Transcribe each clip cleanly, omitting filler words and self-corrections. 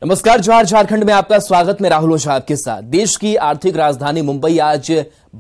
नमस्कार, जोहार। झारखंड में आपका स्वागत। मैं राहुल ओझा आपके साथ। देश की आर्थिक राजधानी मुंबई आज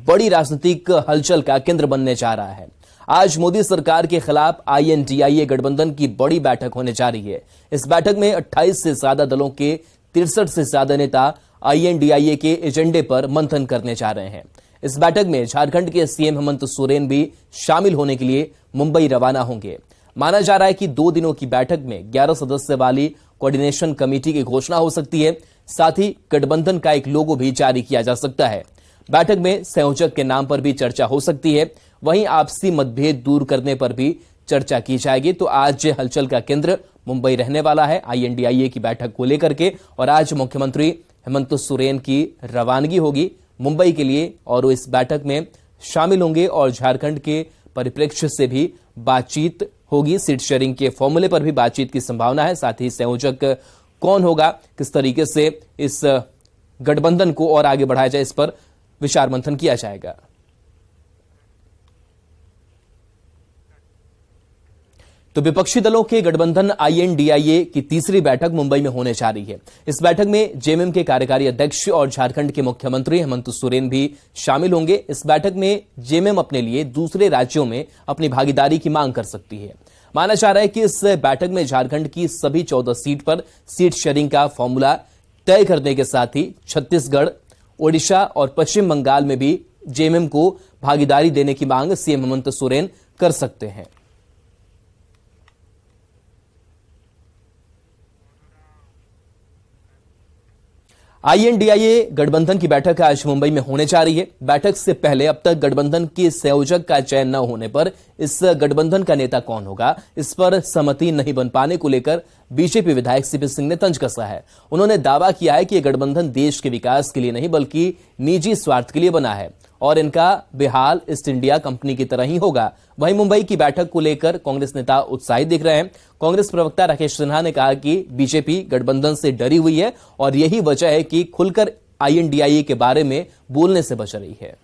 बड़ी राजनीतिक हलचल का केंद्र बनने जा रहा है। आज मोदी सरकार के खिलाफ INDIA गठबंधन की बड़ी बैठक होने जा रही है। इस बैठक में 28 से ज्यादा दलों के 63 से ज्यादा नेता INDIA के एजेंडे पर मंथन करने जा रहे हैं। इस बैठक में झारखंड के CM हेमंत सोरेन भी शामिल होने के लिए मुंबई रवाना होंगे। माना जा रहा है कि 2 दिनों की बैठक में 11 सदस्य वाली कोऑर्डिनेशन कमेटी की घोषणा हो सकती है। साथ ही गठबंधन का एक लोगो भी जारी किया जा सकता है। बैठक में संयोजक के नाम पर भी चर्चा हो सकती है। वहीं आपसी मतभेद दूर करने पर भी चर्चा की जाएगी। तो आज हलचल का केंद्र मुंबई रहने वाला है INDIA की बैठक को लेकर के, और आज मुख्यमंत्री हेमंत सोरेन की रवानगी होगी मुंबई के लिए और वो इस बैठक में शामिल होंगे और झारखंड के परिप्रेक्ष्य से भी बातचीत होगी। सीट शेयरिंग के फॉर्मूले पर भी बातचीत की संभावना है। साथ ही संयोजक कौन होगा, किस तरीके से इस गठबंधन को और आगे बढ़ाया जाए, इस पर विचार मंथन किया जाएगा। तो विपक्षी दलों के गठबंधन INDIA की तीसरी बैठक मुंबई में होने जा रही है। इस बैठक में JMM के कार्यकारी अध्यक्ष और झारखंड के मुख्यमंत्री हेमंत सोरेन भी शामिल होंगे। इस बैठक में JMM अपने लिए दूसरे राज्यों में अपनी भागीदारी की मांग कर सकती है। माना जा रहा है कि इस बैठक में झारखंड की सभी 14 सीट पर सीट शेयरिंग का फॉर्मूला तय करने के साथ ही छत्तीसगढ़, ओडिशा और पश्चिम बंगाल में भी JMM को भागीदारी देने की मांग CM हेमंत सोरेन कर सकते हैं। INDIA गठबंधन की बैठक आज मुंबई में होने जा रही है। बैठक से पहले अब तक गठबंधन के संयोजक का चयन न होने पर इस गठबंधन का नेता कौन होगा, इस पर सहमति नहीं बन पाने को लेकर BJP विधायक CP सिंह ने तंज कसा है। उन्होंने दावा किया है कि यह गठबंधन देश के विकास के लिए नहीं बल्कि निजी स्वार्थ के लिए बना है और इनका बेहाल ईस्ट इंडिया कंपनी की तरह ही होगा। वहीं मुंबई की बैठक को लेकर कांग्रेस नेता उत्साहित दिख रहे हैं। कांग्रेस प्रवक्ता राकेश सिन्हा ने कहा कि BJP गठबंधन से डरी हुई है और यही वजह है कि खुलकर INDIA के बारे में बोलने से बच रही है।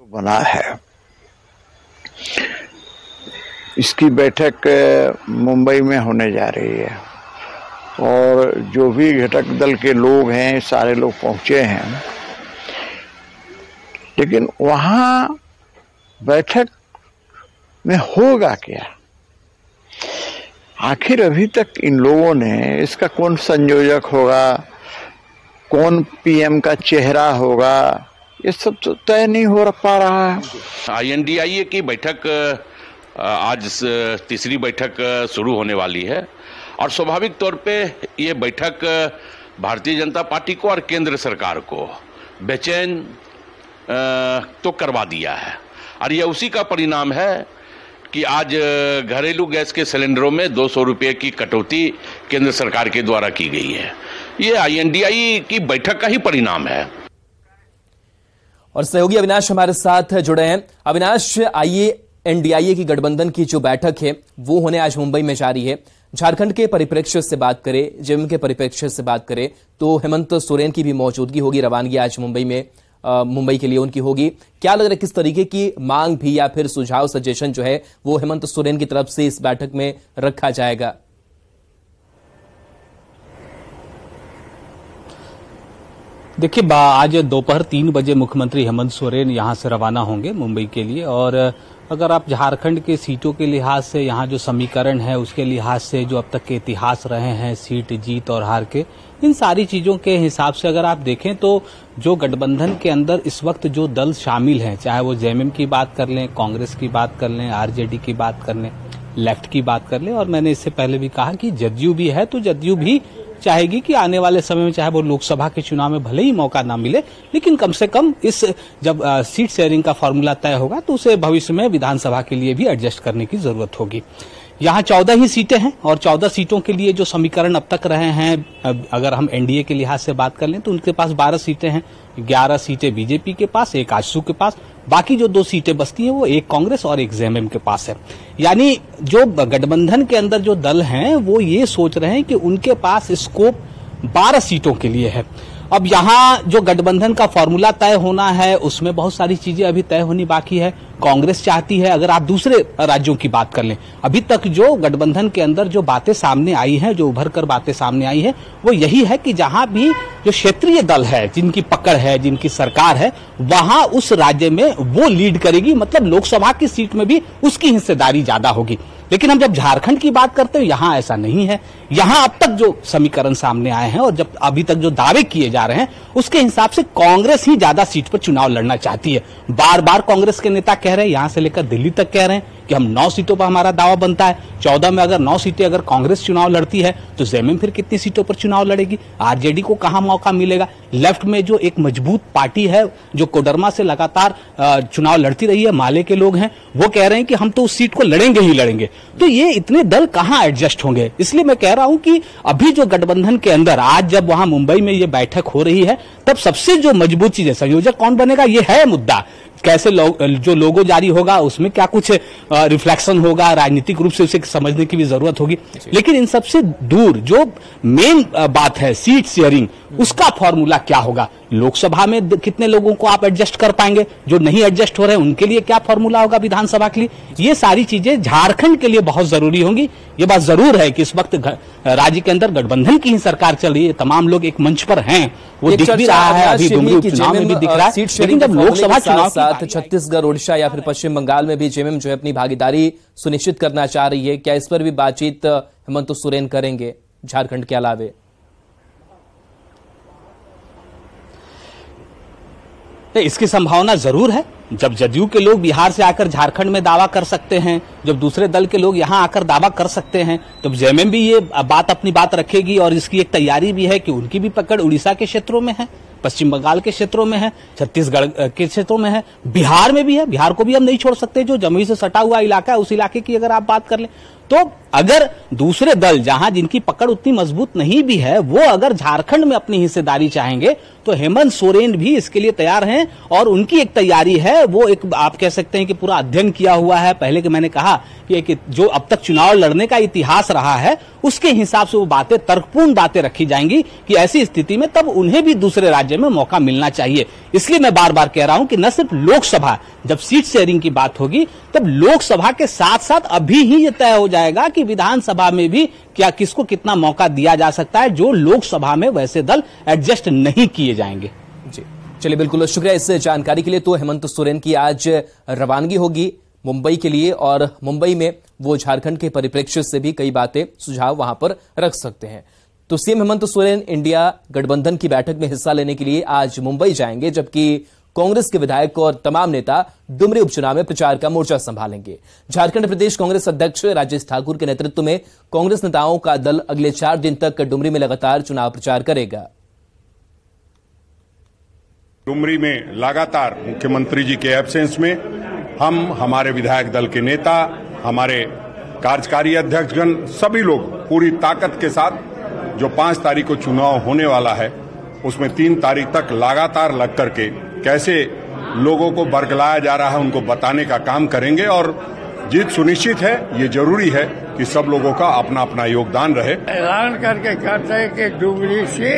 बना है, इसकी बैठक मुंबई में होने जा रही है और जो भी घटक दल के लोग हैं सारे लोग पहुंचे हैं। लेकिन वहां बैठक में होगा क्या, आखिर अभी तक इन लोगों ने इसका कौन संयोजक होगा, कौन PM का चेहरा होगा, ये सब तो तय नहीं हो पा रहा है। INDIA की बैठक आज तीसरी बैठक शुरू होने वाली है और स्वाभाविक तौर पे ये बैठक भारतीय जनता पार्टी को और केंद्र सरकार को बेचैन तो करवा दिया है और यह उसी का परिणाम है कि आज घरेलू गैस के सिलेंडरों में 200 रुपये की कटौती केंद्र सरकार के द्वारा की गई है। ये INDIA की बैठक का ही परिणाम है। और सहयोगी अविनाश हमारे साथ जुड़े हैं। अविनाश, INDIA की गठबंधन की जो बैठक है वो होने आज मुंबई में जारी है। झारखंड के परिप्रेक्ष्य से बात करें, JMM के परिप्रेक्ष्य से बात करें तो हेमंत सोरेन की भी मौजूदगी होगी, रवानगी आज मुंबई के लिए उनकी होगी। क्या लग रहा है किस तरीके की मांग भी या फिर सुझाव सजेशन जो है वो हेमंत सोरेन की तरफ से इस बैठक में रखा जाएगा? देखिए, आज दोपहर 3 बजे मुख्यमंत्री हेमंत सोरेन यहां से रवाना होंगे मुंबई के लिए। और अगर आप झारखंड के सीटों के लिहाज से, यहाँ जो समीकरण है उसके लिहाज से, जो अब तक के इतिहास रहे हैं सीट जीत और हार के, इन सारी चीजों के हिसाब से अगर आप देखें तो जो गठबंधन के अंदर इस वक्त जो दल शामिल हैं, चाहे वो JMM की बात कर लें, कांग्रेस की बात कर लें, RJD की बात कर लें, लेफ्ट की बात कर लें, और मैंने इससे पहले भी कहा कि जदयू भी है, तो जदयू भी चाहेगी कि आने वाले समय में चाहे वो लोकसभा के चुनाव में भले ही मौका ना मिले, लेकिन कम से कम इस जब सीट शेयरिंग का फॉर्मूला तय होगा तो उसे भविष्य में विधानसभा के लिए भी एडजस्ट करने की जरूरत होगी। यहाँ 14 ही सीटें हैं और 14 सीटों के लिए जो समीकरण अब तक रहे हैं, अगर हम NDA के लिहाज से बात कर लें तो उनके पास 12 सीटें हैं। 11 सीटें BJP के पास, 1 आजसू के पास, बाकी जो 2 सीटें बचती हैं वो 1 कांग्रेस और 1 JMM के पास है। यानी जो गठबंधन के अंदर जो दल हैं वो ये सोच रहे हैं कि उनके पास स्कोप 12 सीटों के लिए है अब यहाँ जो गठबंधन का फॉर्मूला तय होना है उसमें बहुत सारी चीजें अभी तय होनी बाकी है। कांग्रेस चाहती है, अगर आप दूसरे राज्यों की बात कर लें, अभी तक जो गठबंधन के अंदर जो बातें सामने आई हैं, जो उभर कर बातें सामने आई हैं, वो यही है कि जहां भी जो क्षेत्रीय दल है, जिनकी पकड़ है, जिनकी सरकार है, वहां उस राज्य में वो लीड करेगी, मतलब लोकसभा की सीट में भी उसकी हिस्सेदारी ज्यादा होगी। लेकिन हम जब झारखंड की बात करते हैं, यहां ऐसा नहीं है। यहां अब तक जो समीकरण सामने आए हैं और जब अभी तक जो दावे किए जा रहे हैं, उसके हिसाब से कांग्रेस ही ज्यादा सीट पर चुनाव लड़ना चाहती है। बार बार कांग्रेस के नेता कह रहे हैं, यहां से लेकर दिल्ली तक कह रहे हैं कि हम 9 सीटों पर हमारा दावा बनता है। 14 में अगर 9 सीटें अगर कांग्रेस चुनाव लड़ती है तो जेएमएम फिर कितनी सीटों पर चुनाव लड़ेगी? आरजेडी को कहां मौका मिलेगा? लेफ्ट में जो एक मजबूत पार्टी है, जो कोडरमा से लगातार चुनाव लड़ती रही है, माले के लोग हैं, वो कह रहे हैं कि हम तो उस सीट को लड़ेंगे ही लड़ेंगे। तो ये इतने दल कहां एडजस्ट होंगे? इसलिए मैं कह रहा हूं कि अभी जो गठबंधन के अंदर आज जब वहां मुंबई में ये बैठक हो रही है, तब सबसे जो मजबूत चीज है, संयोजक कौन बनेगा, ये है मुद्दा। कैसे जो लोगो जारी होगा उसमें क्या कुछ रिफ्लेक्शन होगा, राजनीतिक रूप से उसे समझने की भी जरूरत होगी। लेकिन इन सबसे दूर जो मेन बात है, सीट शेयरिंग, उसका फॉर्मूला क्या होगा? लोकसभा में कितने लोगों को आप एडजस्ट कर पाएंगे? जो नहीं एडजस्ट हो रहे हैं उनके लिए क्या फॉर्मूला होगा विधानसभा के लिए? ये सारी चीजें झारखंड के लिए बहुत जरूरी होंगी। ये बात जरूर है कि इस वक्त राज्य के अंदर गठबंधन की ही सरकार चल रही है, तमाम लोग एक मंच पर हैं, वो दिख भी रहा है, अभी डुमरी उपचुनाव में भी दिख रहा है। लेकिन जब लोकसभा चुनाव साथ छत्तीसगढ़, उड़ीसा या फिर पश्चिम बंगाल में भी जेएमएम जो है अपनी भागीदारी सुनिश्चित करना चाह रही है, क्या इस पर भी बातचीत हेमंत सोरेन करेंगे झारखंड के अलावे? इसकी संभावना जरूर है। जब जदयू के लोग बिहार से आकर झारखंड में दावा कर सकते हैं, जब दूसरे दल के लोग यहां आकर दावा कर सकते हैं, तब जेएमएम भी ये अपनी बात रखेगी और इसकी एक तैयारी भी है कि उनकी भी पकड़ उड़ीसा के क्षेत्रों में है, पश्चिम बंगाल के क्षेत्रों में है, छत्तीसगढ़ के क्षेत्रों में है, बिहार में भी है। बिहार को भी हम नहीं छोड़ सकते, जो जमुई से सटा हुआ इलाका है, उस इलाके की अगर आप बात कर लें, तो अगर दूसरे दल जहां जिनकी पकड़ उतनी मजबूत नहीं भी है, वो अगर झारखंड में अपनी हिस्सेदारी चाहेंगे तो हेमंत सोरेन भी इसके लिए तैयार हैं और उनकी एक तैयारी है। वो एक आप कह सकते हैं कि पूरा अध्ययन किया हुआ है। पहले के मैंने कहा कि जो अब तक चुनाव लड़ने का इतिहास रहा है, उसके हिसाब से वो बातें, तर्कपूर्ण बातें रखी जाएंगी कि ऐसी स्थिति में तब उन्हें भी दूसरे राज्य में मौका मिलना चाहिए। इसलिए मैं बार बार कह रहा हूं कि न सिर्फ लोकसभा, जब सीट शेयरिंग की बात होगी तब लोकसभा के साथ साथ अभी ही ये तय हो जाएगा कि विधानसभा में भी क्या किसको कितना मौका दिया जा सकता है, जो लोकसभा में वैसे दल एडजस्ट नहीं किए जाएंगे। जी चलिए, बिल्कुल शुक्रिया इस जानकारी के लिए। तो हेमंत सोरेन की आज रवानगी होगी मुंबई के लिए और मुंबई में वो झारखंड के परिप्रेक्ष्य से भी कई बातें, सुझाव वहां पर रख सकते हैं। तो सीएम हेमंत सोरेन इंडिया गठबंधन की बैठक में हिस्सा लेने के लिए आज मुंबई जाएंगे, जबकि कांग्रेस के विधायक और तमाम नेता डुमरी उपचुनाव में प्रचार का मोर्चा संभालेंगे। झारखंड प्रदेश कांग्रेस अध्यक्ष राजेश ठाकुर के नेतृत्व में कांग्रेस नेताओं का दल अगले 4 दिन तक डुमरी में लगातार चुनाव प्रचार करेगा। डुमरी में लगातार मुख्यमंत्री जी के एब्सेंस में हम, हमारे विधायक दल के नेता, हमारे कार्यकारी अध्यक्षगण, सभी लोग पूरी ताकत के साथ जो 5 तारीख को चुनाव होने वाला है, उसमें 3 तारीख तक लगातार लग करके कैसे लोगों को बरगलाया जा रहा है उनको बताने का काम करेंगे और जीत सुनिश्चित है। ये जरूरी है कि सब लोगों का अपना अपना योगदान रहे। ऐलान करके कहते हैं कि डुमरी से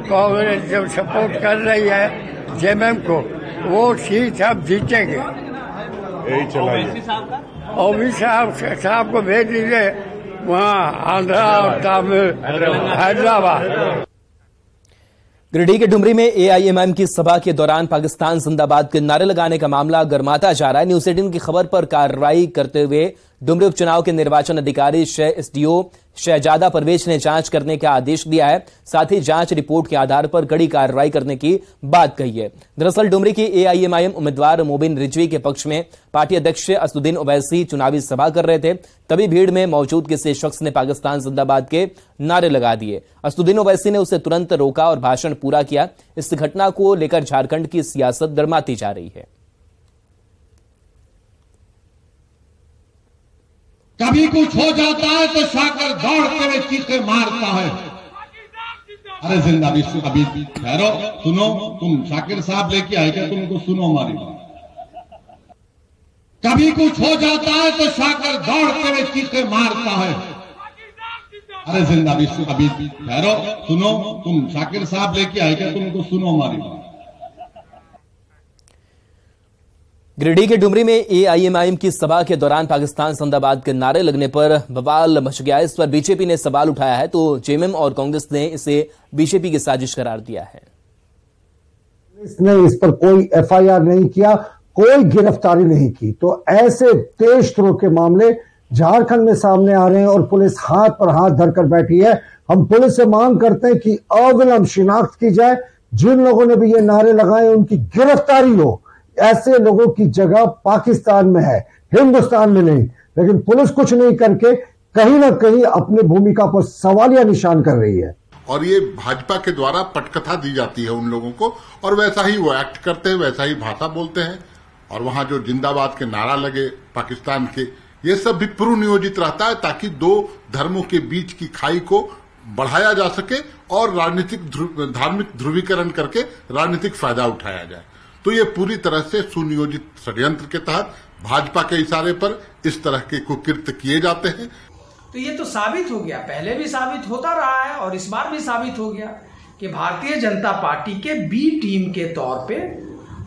कांग्रेस जब सपोर्ट कर रही है जेएमएम को, वो सीट आप जीतेंगे। यही चलाइए। ओबीसी साहब को भेज दीजिए वहाँ आंध्रा और तमिल हैदराबाद। गिरिडीह के डुमरी में एआईएमआईएम की सभा के दौरान पाकिस्तान जिंदाबाद के नारे लगाने का मामला गर्माता जा रहा है। न्यूज 18 की खबर पर कार्रवाई करते हुए डुमरी उपचुनाव के निर्वाचन अधिकारी एसडीओ शहजादा परवेज ने जांच करने का आदेश दिया है। साथ ही जांच रिपोर्ट के आधार पर कड़ी कार्रवाई करने की बात कही है। दरअसल डुमरी की एआईएमआईएम उम्मीदवार मोबिन रिजवी के पक्ष में पार्टी अध्यक्ष असदुद्दीन ओवैसी चुनावी सभा कर रहे थे, तभी भीड़ में मौजूद किसी शख्स ने पाकिस्तान जिंदाबाद के नारे लगा दिए। असदुद्दीन ओवैसी ने उसे तुरंत रोका और भाषण पूरा किया। इस घटना को लेकर झारखंड की सियासत गर्माती जा रही है। कभी कुछ हो जाता है तो शाकर दौड़ते हुए चीखे मारता है। अरे जिंदाबाद, अभी ठहरो, सुनो, तुम शाकिर साहब लेके आए क्या? तुमको सुनो हमारी बात। कभी कुछ हो जाता है तो शाकर दौड़ते हुए चीखे मारता है। अरे जिंदा अभी ठहरो, सुनो, तुम शाकिर साहब लेके आए क्या? तुमको सुनो हमारी बात। गिरिडीह के डुमरी में एआईएमआईएम की सभा के दौरान पाकिस्तान जिंदाबाद के नारे लगने पर बवाल मच गया। इस पर बीजेपी ने सवाल उठाया है तो जेएमएम और कांग्रेस ने इसे बीजेपी की साजिश करार दिया है। इसने इस पर कोई एफआईआर नहीं किया, कोई गिरफ्तारी नहीं की, तो ऐसे तेज तर्रों के मामले झारखंड में सामने आ रहे हैं और पुलिस हाथ पर हाथ धरकर बैठी है। हम पुलिस से मांग करते हैं कि अविलंब शिनाख्त की जाए, जिन लोगों ने भी ये नारे लगाए उनकी गिरफ्तारी हो। ऐसे लोगों की जगह पाकिस्तान में है, हिंदुस्तान में नहीं। लेकिन पुलिस कुछ नहीं करके कहीं ना कहीं अपनी भूमिका पर सवालिया निशान कर रही है और ये भाजपा के द्वारा पटकथा दी जाती है उन लोगों को, और वैसा ही वो एक्ट करते हैं, वैसा ही भाषा बोलते हैं। और वहां जो जिंदाबाद के नारा लगे पाकिस्तान के, ये सब भी पूर्व नियोजित रहता है ताकि दो धर्मों के बीच की खाई को बढ़ाया जा सके और धार्मिक ध्रुवीकरण करके राजनीतिक फायदा उठाया जाए। तो ये पूरी तरह से सुनियोजित षड्यंत्र के तहत भाजपा के इशारे पर इस तरह के कुकृत्य किए जाते हैं। तो ये तो साबित हो गया, पहले भी साबित होता रहा है और इस बार भी साबित हो गया कि भारतीय जनता पार्टी के बी टीम के तौर पे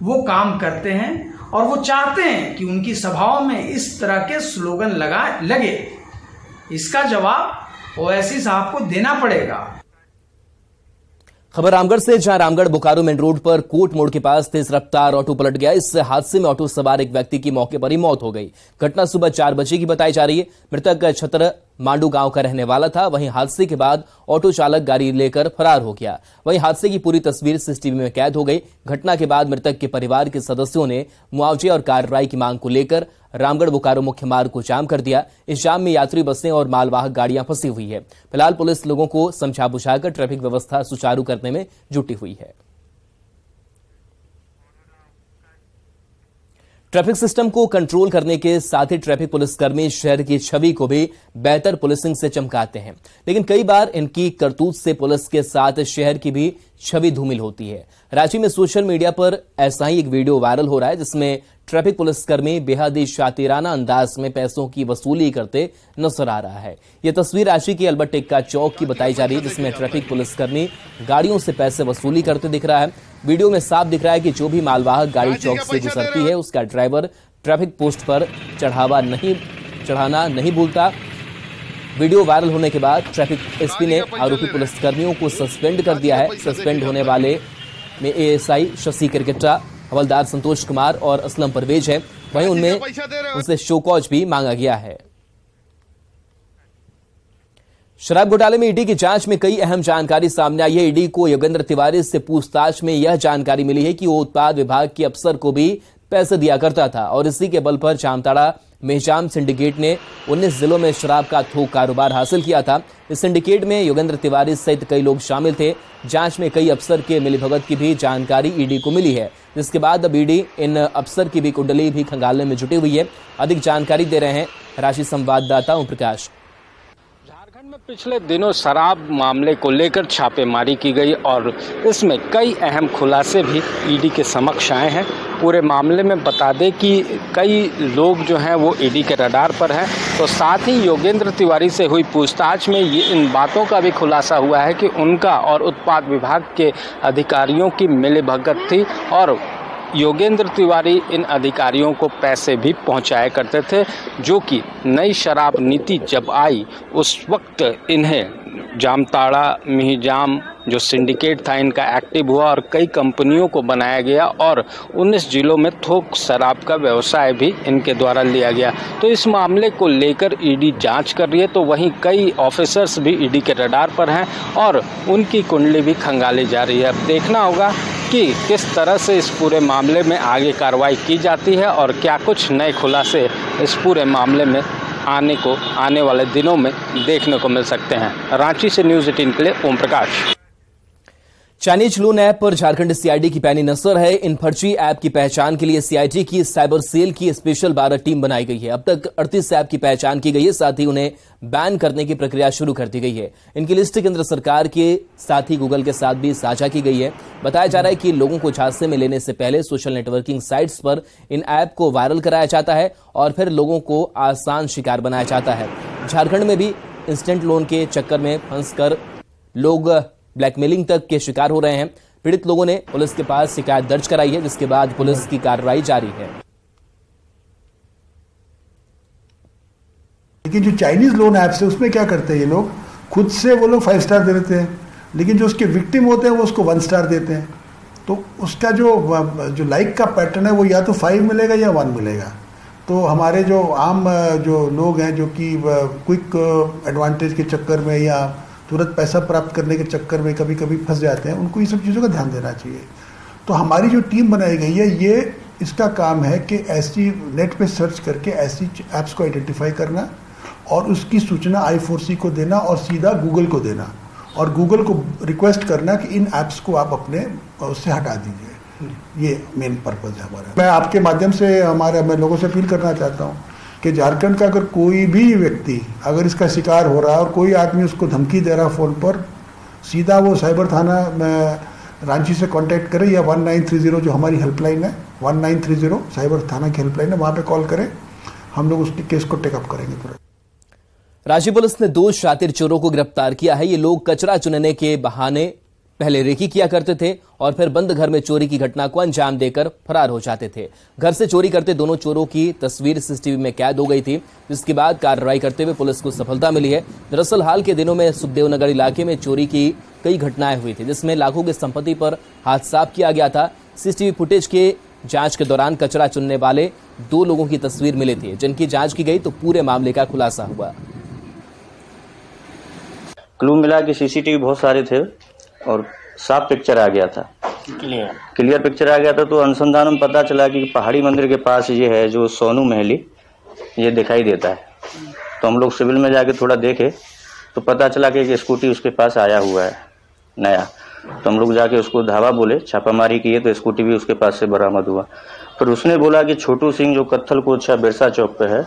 वो काम करते हैं और वो चाहते हैं कि उनकी सभाओं में इस तरह के स्लोगन लगे। इसका जवाब ओवैसी साहब को देना पड़ेगा। खबर रामगढ़ से, जहां रामगढ़ बोकारो मेन रोड पर कोट मोड़ के पास तेज रफ्तार ऑटो पलट गया। इस हादसे में ऑटो सवार एक व्यक्ति की मौके पर ही मौत हो गई। घटना सुबह 4 बजे की बताई जा रही है। मृतक छतर मांडू गांव का रहने वाला था। वहीं हादसे के बाद ऑटो चालक गाड़ी लेकर फरार हो गया। वहीं हादसे की पूरी तस्वीर सीसीटीवी में कैद हो गई। घटना के बाद मृतक के परिवार के सदस्यों ने मुआवजे और कार्रवाई की मांग को लेकर रामगढ़ बोकारो मुख्य मार्ग को जाम कर दिया। इस जाम में यात्री बसें और मालवाहक गाड़ियां फंसी हुई है। फिलहाल पुलिस लोगों को समझा बुझाकर ट्रैफिक व्यवस्था सुचारू करने में जुटी हुई है। ट्रैफिक सिस्टम को कंट्रोल करने के साथ ही ट्रैफिक पुलिसकर्मी शहर की छवि को भी बेहतर पुलिसिंग से चमकाते हैं, लेकिन कई बार इनकी करतूत से पुलिस के साथ शहर की भी छवि धूमिल होती है। रांची में सोशल मीडिया पर ऐसा ही एक वीडियो वायरल हो रहा है जिसमें ट्रैफिक पुलिसकर्मी बेहद ही शातिराना अंदाज में पैसों की वसूली करते नजर आ रहा है। यह तस्वीर रांची के अल्बर्ट टिक्का चौक की बताई जा रही है जिसमें ट्रैफिक पुलिसकर्मी गाड़ियों से पैसे वसूली करते दिख रहा है। वीडियो में साफ दिख रहा है कि जो भी मालवाहक गाड़ी चौक से गुजरती है उसका ड्राइवर ट्रैफिक पोस्ट पर चढ़ाना नहीं भूलता। वीडियो वायरल होने के बाद ट्रैफिक एसपी ने आरोपी पुलिसकर्मियों को सस्पेंड कर दिया है। सस्पेंड होने वाले में एएसआई शशि किरकिट्टा, हवलदार संतोष कुमार और असलम परवेज है। वहीं उनसे शोकॉज भी मांगा गया है। शराब घोटाले में ईडी की जांच में कई अहम जानकारी सामने आई है। ईडी को योगेंद्र तिवारी से पूछताछ में यह जानकारी मिली है कि वो उत्पाद विभाग के अफसर को भी पैसे दिया करता था और इसी के बल पर जामताड़ा मेहजाम सिंडिकेट ने 19 जिलों में शराब का थोक कारोबार हासिल किया था। इस सिंडिकेट में योगेंद्र तिवारी सहित कई लोग शामिल थे। जांच में कई अफसर के मिलीभगत की भी जानकारी ईडी को मिली है, जिसके बाद अब ईडी इन अफसर की भी कुंडली भी खंगालने में जुटी हुई है। अधिक जानकारी दे रहे हैं रांची संवाददाता ओम प्रकाश। झारखंड में पिछले दिनों शराब मामले को लेकर छापेमारी की गई और इसमें कई अहम खुलासे भी ईडी के समक्ष आए हैं। पूरे मामले में बता दें कि कई लोग जो हैं वो ईडी के रडार पर हैं, तो साथ ही योगेंद्र तिवारी से हुई पूछताछ में ये इन बातों का भी खुलासा हुआ है कि उनका और उत्पाद विभाग के अधिकारियों की मिलीभगत थी और योगेंद्र तिवारी इन अधिकारियों को पैसे भी पहुंचाया करते थे, जो कि नई शराब नीति जब आई उस वक्त इन्हें जामताड़ा मिहिजाम जो सिंडिकेट था इनका एक्टिव हुआ और कई कंपनियों को बनाया गया और 19 जिलों में थोक शराब का व्यवसाय भी इनके द्वारा लिया गया। तो इस मामले को लेकर ईडी जांच कर रही है, तो वहीं कई ऑफिसर्स भी ईडी के रडार पर हैं और उनकी कुंडली भी खंगाली जा रही है। अब देखना होगा कि किस तरह से इस पूरे मामले में आगे कार्रवाई की जाती है और क्या कुछ नए खुलासे इस पूरे मामले में आने वाले दिनों में देखने को मिल सकते हैं। रांची से न्यूज़ 18 के लिए Om Prakash. Chinese loan app पर झारखंड सीआईडी की पैनी नजर है। इन फर्जी ऐप की पहचान के लिए सीआईडी की साइबर सेल की स्पेशल 12 टीम बनाई गई है। अब तक 38 ऐप की पहचान की गई है, साथ ही उन्हें बैन करने की प्रक्रिया शुरू कर दी गई है। इनकी लिस्ट केंद्र सरकार के साथ ही गूगल के साथ भी साझा की गई है। बताया जा रहा है कि लोगों को झांसे में लेने से पहले सोशल नेटवर्किंग साइट्स पर इन ऐप को वायरल कराया जाता है और फिर लोगों को आसान शिकार बनाया जाता है। झारखंड में भी इंस्टेंट लोन के चक्कर में फंसकर लोग ब्लैकमेलिंग तक के शिकार हो रहे हैं। पीड़ित लोगों ने पुलिस के पास शिकायत दर्ज कराई है, जिसके बाद पुलिस की कार्रवाई जारी है। लेकिन जो चाइनीज लोन ऐप्स है उसमें क्या करते हैं ये लोग, खुद से वो लोग 5 स्टार दे देते हैं, लेकिन जो उसके विक्टिम होते हैं वो उसको 1 स्टार देते हैं। तो उसका जो लाइक का पैटर्न है वो या तो 5 मिलेगा या 1 मिलेगा। तो हमारे जो आम जो लोग हैं जो कि क्विक एडवांटेज के चक्कर में या तुरंत पैसा प्राप्त करने के चक्कर में कभी कभी फंस जाते हैं, उनको ये सब चीज़ों का ध्यान देना चाहिए। तो हमारी जो टीम बनाई गई है ये इसका काम है कि ऐसी नेट पे सर्च करके ऐसी ऐप्स को आइडेंटिफाई करना और उसकी सूचना I4C को देना और सीधा गूगल को देना और गूगल को रिक्वेस्ट करना कि इन ऐप्स को आप अपने उससे हटा दीजिए। ये मेन पर्पज़ है हमारा। मैं आपके माध्यम से मैं लोगों से अपील करना चाहता हूँ कि झारखंड का अगर कोई भी व्यक्ति अगर इसका शिकार हो रहा है और कोई आदमी उसको धमकी दे रहा फ़ोन पर, सीधा वो साइबर थाना रांची से कांटेक्ट करें या 1930 जो हमारी हेल्पलाइन है, 1930 साइबर थाना की हेल्पलाइन है, वहाँ पे कॉल करें, हम लोग उसके केस को टेकअप करेंगे तुरंत। रांची पुलिस ने 2 शातिर चोरों को गिरफ्तार किया है। ये लोग कचरा चुनने के बहाने पहले रेकी किया करते थे और फिर बंद घर में चोरी की घटना को अंजाम देकर फरार हो जाते थे। घर से चोरी करते दोनों चोरों की तस्वीर सीसीटीवी में कैद हो गई थी, जिसके बाद कार्रवाई करते हुए पुलिस को सफलता मिली है। दरअसल हाल के दिनों में सुखदेव नगर इलाके में चोरी की कई घटनाएं हुई थी, जिसमें लाखों की संपत्ति पर हाथ साफ किया गया था। सीसीटीवी फुटेज के जांच के दौरान कचरा चुनने वाले 2 लोगों की तस्वीर मिली थी, जिनकी जांच की गई तो पूरे मामले का खुलासा हुआ। क्लू मिला कि सीसीटीवी बहुत सारे थे और साफ पिक्चर आ गया था, क्लियर पिक्चर आ गया था। तो अनुसंधान में पता चला कि पहाड़ी मंदिर के पास ये है जो सोनू महली ये दिखाई देता है। तो हम लोग सिविल में जाके थोड़ा देखे तो पता चला कि एक स्कूटी उसके पास आया हुआ है नया। तो हम लोग जाके उसको धावा बोले, छापामारी किए तो स्कूटी भी उसके पास से बरामद हुआ। फिर उसने बोला कि छोटू सिंह जो कत्थल कोचा बिरसा चौक पे है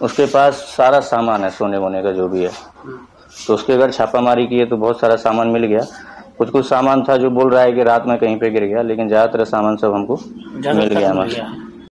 उसके पास सारा सामान है सोने वोने का जो भी है। तो उसके घर छापामारी किए तो बहुत सारा सामान मिल गया। कुछ सामान था जो बोल रहा है कि रात में कहीं पे गिर गया, लेकिन ज़्यादातर सामान सब हमको मिल गया हमारे।